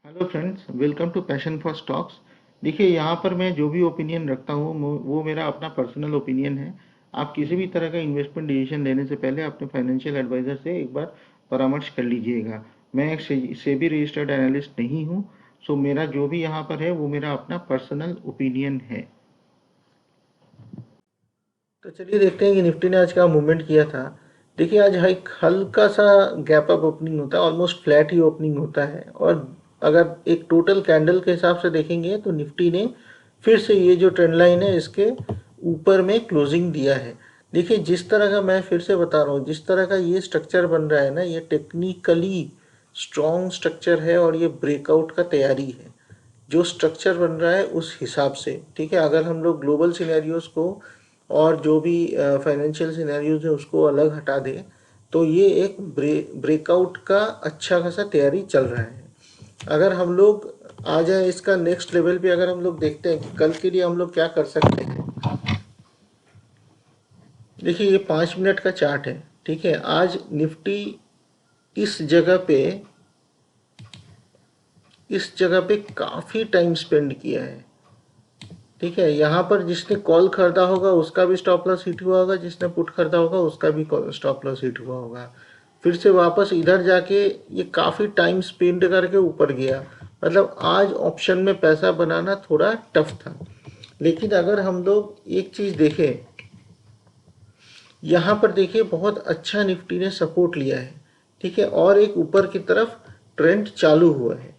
Hello friends, welcome to passion for stocks. देखिए, यहाँ पर मैं जो भी ओपिनियन रखता हूँ वो मेरा अपना पर्सनल ओपिनियन है। आप किसी भी तरह का इन्वेस्टमेंट डिसीजन लेने से पहले अपने फाइनेंशियल एडवाइज़र से एक बार परामर्श कर लीजिएगा। मैं एक सेबी रजिस्टर्ड एनालिस्ट नहीं हूँ। सो मेरा जो भी यहाँ पर है वो मेरा अपना पर्सनल ओपिनियन है। तो चलिए देखते हैं कि निफ्टी ने आज क्या मूवमेंट किया था। देखिए आज एक हल्का सा गैप अप ओपनिंग होता है, ऑलमोस्ट फ्लैट ही ओपनिंग होता है। और अगर एक टोटल कैंडल के हिसाब से देखेंगे तो निफ्टी ने फिर से ये जो ट्रेंड लाइन है इसके ऊपर में क्लोजिंग दिया है। देखिए जिस तरह का मैं फिर से बता रहा हूँ, जिस तरह का ये स्ट्रक्चर बन रहा है ना, ये टेक्निकली स्ट्रॉन्ग स्ट्रक्चर है और ये ब्रेकआउट का तैयारी है। जो स्ट्रक्चर बन रहा है उस हिसाब से, ठीक है। अगर हम लोग ग्लोबल सिनेरियोज को और जो भी फाइनेंशियल सिनेरियोज है उसको अलग हटा दें तो ये एक ब्रेकआउट का अच्छा खासा तैयारी चल रहा है। अगर हम लोग आ जाए इसका नेक्स्ट लेवल पे, अगर हम लोग देखते हैं कि कल के लिए हम लोग क्या कर सकते हैं। देखिए ये 5 मिनट का चार्ट है, ठीक है। आज निफ्टी इस जगह पे इस जगह पे काफ़ी टाइम स्पेंड किया है, ठीक है। यहाँ पर जिसने कॉल खरीदा होगा उसका भी स्टॉप लॉस हिट हुआ होगा, जिसने पुट खरीदा होगा उसका भी स्टॉप लॉस हिट हुआ होगा। फिर से वापस इधर जाके ये काफ़ी टाइम स्पेंड करके ऊपर गया। मतलब आज ऑप्शन में पैसा बनाना थोड़ा टफ था। लेकिन अगर हम लोग एक चीज़ देखें, यहाँ पर देखिए बहुत अच्छा निफ्टी ने सपोर्ट लिया है, ठीक है। और एक ऊपर की तरफ ट्रेंड चालू हुआ है।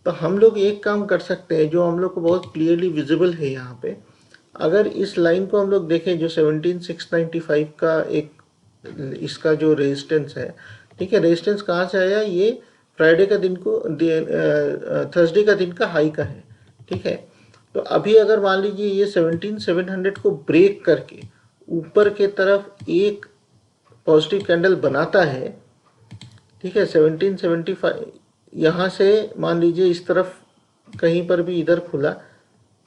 तो हम लोग एक काम कर सकते हैं जो हम लोग को बहुत क्लियरली विजिबल है यहाँ पे। अगर इस लाइन को हम लोग देखें जो 17695 का एक इसका जो रेजिस्टेंस है, ठीक है। रेजिस्टेंस कहाँ से आया? ये फ्राइडे का दिन को थर्सडे का दिन का हाई का है, ठीक है। तो अभी अगर मान लीजिए ये 17700 को ब्रेक करके ऊपर के तरफ एक पॉजिटिव कैंडल बनाता है, ठीक है। 1775 यहाँ से मान लीजिए इस तरफ कहीं पर भी इधर खुला,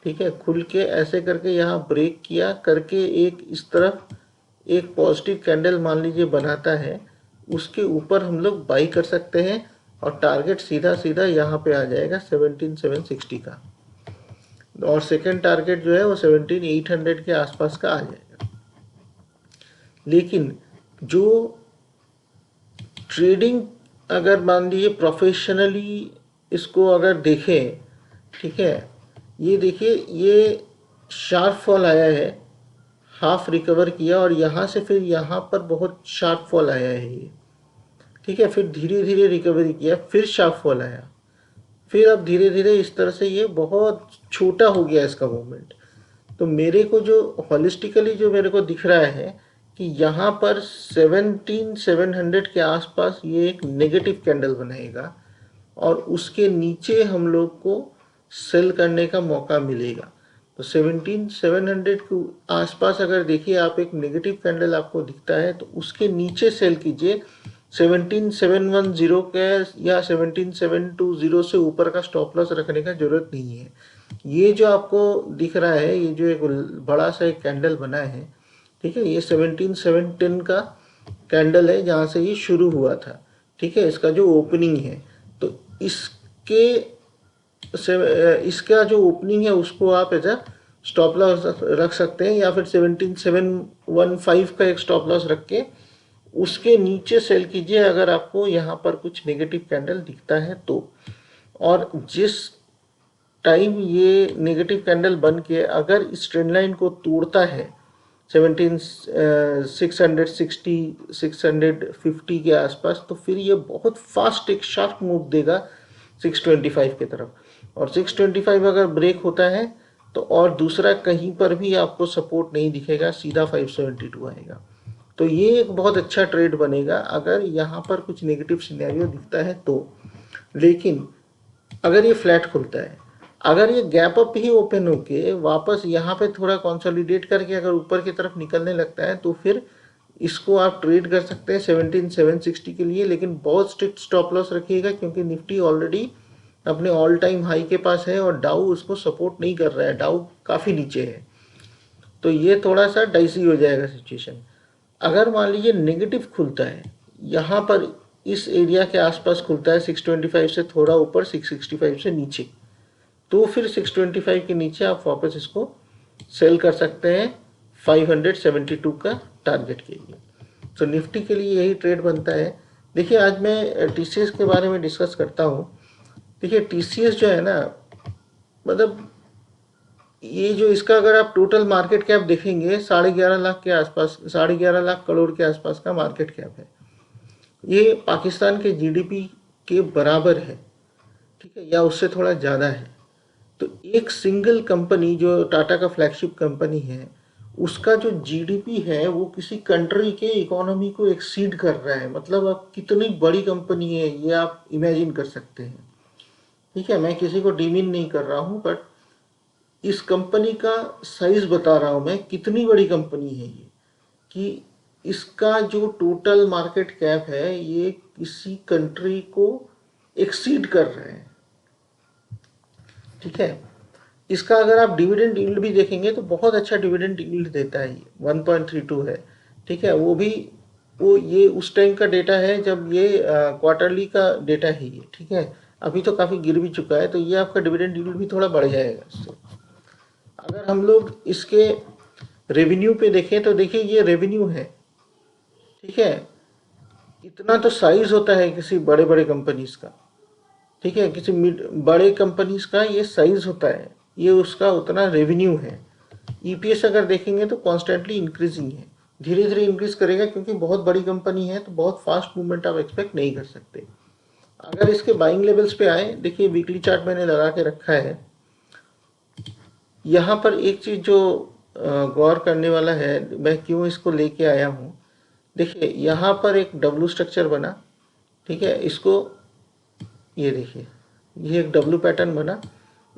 ठीक है। खुल के ऐसे करके यहाँ ब्रेक किया करके एक इस तरफ एक पॉजिटिव कैंडल मान लीजिए बनाता है, उसके ऊपर हम लोग बाई कर सकते हैं। और टारगेट सीधा सीधा यहाँ पे आ जाएगा 17760 का। और सेकंड टारगेट जो है वो 17800 के आसपास का आ जाएगा। लेकिन जो ट्रेडिंग अगर मान लीजिए प्रोफेशनली इसको अगर देखें, ठीक है। ये देखिए ये शार्प फॉल आया है, हाफ रिकवर किया और यहाँ से फिर यहाँ पर बहुत शार्प फॉल आया है ये, ठीक है। फिर धीरे धीरे रिकवरी किया, फिर शार्प फॉल आया, फिर अब धीरे धीरे इस तरह से ये बहुत छोटा हो गया इसका मूवमेंट। तो मेरे को जो हॉलिस्टिकली जो मेरे को दिख रहा है कि यहाँ पर 17700 के आसपास ये एक नेगेटिव कैंडल बनाएगा और उसके नीचे हम लोग को सेल करने का मौका मिलेगा। तो 17700 के आसपास अगर देखिए आप एक नेगेटिव कैंडल आपको दिखता है तो उसके नीचे सेल कीजिए। 17710 के या 17720 से ऊपर का स्टॉप लॉस रखने का जरूरत नहीं है। ये जो आपको दिख रहा है, ये जो एक बड़ा सा एक कैंडल बना है, ठीक है। ये 17710 का कैंडल है जहाँ से ये शुरू हुआ था, ठीक है। इसका जो ओपनिंग है तो इसका जो ओपनिंग है उसको आप एज स्टॉप लॉस रख सकते हैं, या फिर 17715 का एक स्टॉप लॉस रख के उसके नीचे सेल कीजिए अगर आपको यहाँ पर कुछ नेगेटिव कैंडल दिखता है तो। और जिस टाइम ये नेगेटिव कैंडल बन के अगर इस ट्रेंड लाइन को तोड़ता है 17660 650 के आसपास, तो फिर ये बहुत फास्ट एक शार्प मूव देगा 625 की तरफ। और 625 अगर ब्रेक होता है तो और दूसरा कहीं पर भी आपको सपोर्ट नहीं दिखेगा, सीधा 572 आएगा। तो ये एक बहुत अच्छा ट्रेड बनेगा अगर यहाँ पर कुछ नेगेटिव सिनेरियो दिखता है तो। लेकिन अगर ये फ्लैट खुलता है, अगर ये गैप अप ही ओपन होके वापस यहाँ पे थोड़ा कंसोलिडेट करके अगर ऊपर की तरफ निकलने लगता है तो फिर इसको आप ट्रेड कर सकते हैं 17760 के लिए। लेकिन बहुत स्ट्रिक्ट स्टॉप लॉस रखिएगा क्योंकि निफ्टी ऑलरेडी अपने ऑल टाइम हाई के पास है और डाउ उसको सपोर्ट नहीं कर रहा है, डाउ काफ़ी नीचे है। तो ये थोड़ा सा डाइसी हो जाएगा सिचुएशन। अगर मान लीजिए नेगेटिव खुलता है यहाँ पर इस एरिया के आसपास खुलता है 625 से थोड़ा ऊपर 665 से नीचे, तो फिर 625 के नीचे आप वापस इसको सेल कर सकते हैं 572 का टारगेट के लिए। तो निफ्टी के लिए यही ट्रेड बनता है। देखिए आज मैं टीसीएस के बारे में डिस्कस करता हूँ। देखिए टीसीएस जो है ना, मतलब ये जो इसका अगर आप टोटल मार्केट कैप देखेंगे 11.5 लाख के आसपास, 11.5 लाख करोड़ के आसपास का मार्केट कैप है। ये पाकिस्तान के जीडीपी के बराबर है, ठीक है, या उससे थोड़ा ज़्यादा है। तो एक सिंगल कंपनी जो टाटा का फ्लैगशिप कंपनी है, उसका जो जीडीपी है वो किसी कंट्री के इकोनॉमी को एक्सीड कर रहा है। मतलब आप कितनी बड़ी कंपनी है ये आप इमेजिन कर सकते हैं। ठीक है, मैं किसी को डिमीन नहीं कर रहा हूँ, बट इस कंपनी का साइज बता रहा हूँ मैं, कितनी बड़ी कंपनी है ये, कि इसका जो टोटल मार्केट कैप है ये किसी कंट्री को एक्सीड कर रहे हैं। ठीक है, इसका अगर आप डिविडेंड यील्ड भी देखेंगे तो बहुत अच्छा डिविडेंड यील्ड देता है, ये 1.32 है। ठीक है, वो भी वो ये उस टाइम का डेटा है जब ये क्वार्टरली का डेटा है ये। ठीक है, अभी तो काफ़ी गिर भी चुका है, तो ये आपका डिविडेंड यील्ड भी थोड़ा बढ़ जाएगा इससे। अगर हम लोग इसके रेवेन्यू पे देखें तो देखिए ये रेवेन्यू है। ठीक है, इतना तो साइज होता है किसी बड़े बड़े कंपनीज का। ठीक है, किसी बड़े कंपनीज का ये साइज होता है, ये उसका उतना रेवेन्यू है। ईपीएस अगर देखेंगे तो कॉन्स्टेंटली इंक्रीजिंग है, धीरे धीरे इंक्रीज करेगा, क्योंकि बहुत बड़ी कंपनी है तो बहुत फास्ट मूवमेंट आप एक्सपेक्ट नहीं कर सकते। अगर इसके बाइंग लेवल्स पे आए, देखिए वीकली चार्ट मैंने लगा के रखा है। यहाँ पर एक चीज़ जो गौर करने वाला है, मैं क्यों इसको लेके आया हूँ। देखिए यहाँ पर एक डब्लू स्ट्रक्चर बना, ठीक है, इसको ये देखिए, ये एक डब्लू पैटर्न बना,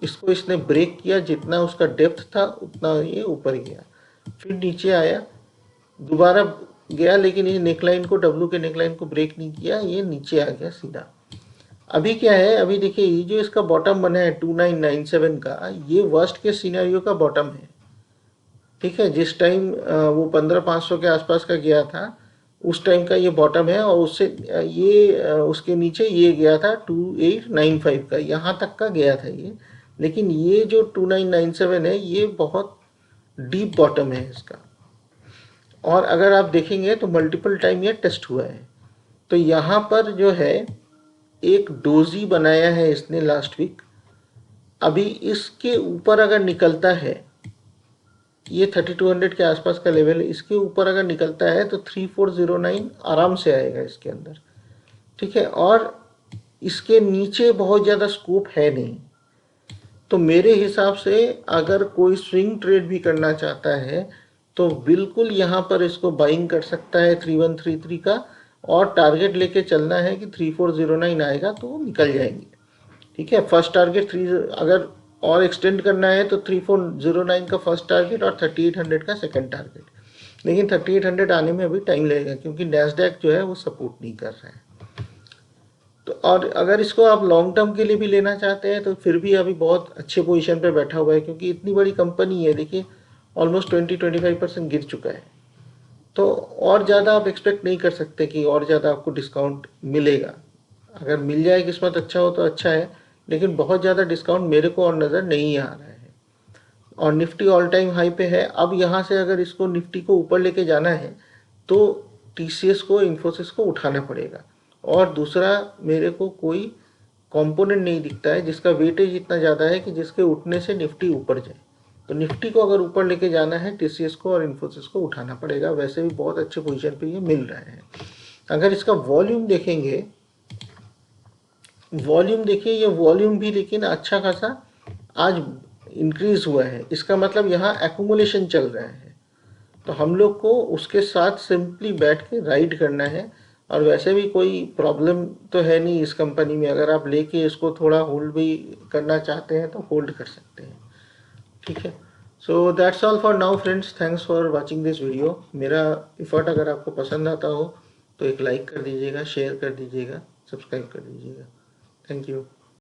इसको इसने ब्रेक किया, जितना उसका डेप्थ था उतना ये ऊपर गया, फिर नीचे आया, दोबारा गया, लेकिन ये नेकलाइन को, डब्लू के नेकलाइन को ब्रेक नहीं किया, ये नीचे आ गया सीधा। अभी क्या है, अभी देखिए ये जो इसका बॉटम बना है 2997 का, ये वर्स्ट के सिनेरियो का बॉटम है। ठीक है, जिस टाइम वो 15,500 के आसपास का गया था उस टाइम का ये बॉटम है, और उससे ये उसके नीचे ये गया था 2895 का, यहाँ तक का गया था ये। लेकिन ये जो 2997 है ये बहुत डीप बॉटम है इसका, और अगर आप देखेंगे तो मल्टीपल टाइम ये टेस्ट हुआ है। तो यहाँ पर जो है एक डोजी बनाया है इसने लास्ट वीक, अभी इसके ऊपर अगर निकलता है, ये 3200 के आसपास का लेवल है, इसके ऊपर अगर निकलता है तो 3409 आराम से आएगा इसके अंदर। ठीक है, और इसके नीचे बहुत ज़्यादा स्कोप है नहीं। तो मेरे हिसाब से अगर कोई स्विंग ट्रेड भी करना चाहता है तो बिल्कुल यहाँ पर इसको बाइंग कर सकता है 3133 का, और टारगेट लेके चलना है कि 3409 आएगा तो वो निकल जाएंगे। ठीक है, फर्स्ट टारगेट 3, अगर और एक्सटेंड करना है तो 3409 का फर्स्ट टारगेट और 3800 का सेकंड टारगेट। लेकिन 3800 आने में अभी टाइम लगेगा, क्योंकि नैस्डैक जो है वो सपोर्ट नहीं कर रहा है। तो और अगर इसको आप लॉन्ग टर्म के लिए भी लेना चाहते हैं तो फिर भी अभी बहुत अच्छे पोजीशन पे बैठा हुआ है, क्योंकि इतनी बड़ी कंपनी है। देखिए ऑलमोस्ट 20-25% गिर चुका है, तो और ज़्यादा आप एक्सपेक्ट नहीं कर सकते कि और ज़्यादा आपको डिस्काउंट मिलेगा। अगर मिल जाए, किस्मत अच्छा हो तो अच्छा है, लेकिन बहुत ज़्यादा डिस्काउंट मेरे को और नज़र नहीं आ रहा है। और निफ्टी ऑल टाइम हाई पे है। अब यहाँ से अगर इसको निफ्टी को ऊपर लेके जाना है तो टीसीएस को, इन्फोसिस को उठाना पड़ेगा। और दूसरा, मेरे को कोई कंपोनेंट नहीं दिखता है जिसका वेटेज इतना ज़्यादा है कि जिसके उठने से निफ्टी ऊपर जाए। तो निफ्टी को अगर ऊपर लेके जाना है, टीसीएस को और इन्फोसिस को उठाना पड़ेगा। वैसे भी बहुत अच्छे पोजीशन पे ये मिल रहे हैं। अगर इसका वॉल्यूम देखेंगे, वॉल्यूम देखिए, ये वॉल्यूम भी लेकिन अच्छा खासा आज इंक्रीज हुआ है। इसका मतलब यहाँ एक्यूमुलेशन चल रहा है, तो हम लोग को उसके साथ सिंपली बैठ के राइड करना है। और वैसे भी कोई प्रॉब्लम तो है नहीं इस कंपनी में, अगर आप लेके इसको थोड़ा होल्ड भी करना चाहते हैं तो होल्ड कर सकते हैं। ठीक है, so that's all for now friends, thanks for watching this video. मेरा एफर्ट अगर आपको पसंद आता हो तो एक लाइक कर दीजिएगा, शेयर कर दीजिएगा, सब्सक्राइब कर दीजिएगा। Thank you.